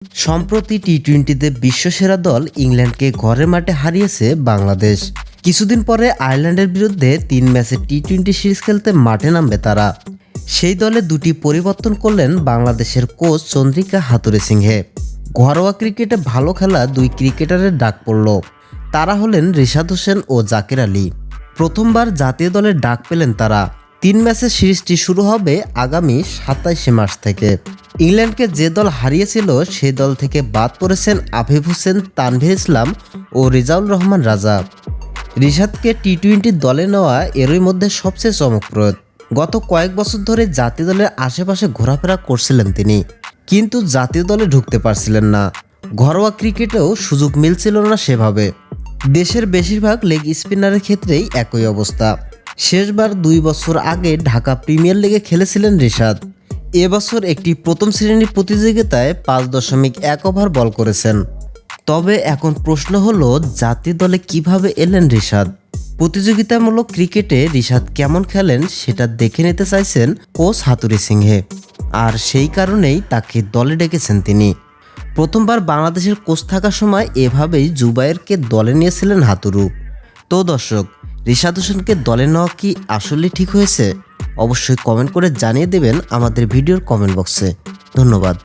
সম্প্রতি টি-20তে বিশ্বসেরা দল ইংল্যান্ডকে ঘরের মাঠে হারিয়েছে বাংলাদেশ। কিছুদিন পরে আয়ারল্যান্ডের বিরুদ্ধে 3 ম্যাচের টি-20 সিরিজ খেলতে মাঠে নামবে তারা। সেই দলে দুটি পরিবর্তন করলেন বাংলাদেশের কোচ চন্দ্রিকা হাথুরুসিংহে। ঘরোয়া ক্রিকেটে ভালো খেলা দুই ক্রিকেটারের ডাক পড়ল। তারা হলেন রিশাদ হোসেন ও জাকের আলী। প্রথমবার জাতীয় দলের ডাক পেলেন তারা। 3 ম্যাচের সিরিজটি শুরু হবে আগামী 27 মার্চ থেকে। ইংল্যান্ডকে যে দল হারিয়েছিল সেই দল থেকে বাদ পড়েছেন আফিফ হোসেন, তানভীর ইসলাম ও রিজাউল রহমান রাজা। রিশাদকে টি-20 দলে নেওয়া এরই মধ্যে সবচেয়ে চমকপ্রদ। গত কয়েক বছর ধরে জাতীয় দলের আশেপাশে ঘোরাফেরা করছিলেন তিনি, কিন্তু জাতীয় দলে ঢুকতে পারছিলেন না। ঘরোয়া ক্রিকেটেও সুযোগ মিলছিল না সেভাবে। দেশের বেশিরভাগ লেগ স্পিনারের ক্ষেত্রেই একই অবস্থা। শেষবার 2 বছর আগে ঢাকা প্রিমিয়ার লিগে খেলেছিলেন রিশাদ। এবছর একটি প্রথম শ্রেণীর প্রতিযোগিতায় 5.1 ওভার বল করেছেন। তবে এখন প্রশ্ন হলো, জাতীয় দলে কিভাবে এলেন রিশাদ? প্রতিযোগিতামূলক ক্রিকেটে রিশাদ কেমন খেলেন সেটা দেখে নিতে চাইছেন কোচ হাথুরুসিংহে, আর সেই কারণেই তাকে দলে ডেকেছেন তিনি। প্রথমবার বাংলাদেশের কোচ থাকার সময় এভাবেই জুবায়েরকে দলে নিয়েছিলেন হাতুরু। তো দর্শক, রিশাদ হোসেনকে দলে নেওয়া কি আসলে ঠিক হয়েছে? অবশ্যই কমেন্ট করে জানিয়ে দেবেন আমাদের ভিডিওর কমেন্ট বক্সে। ধন্যবাদ।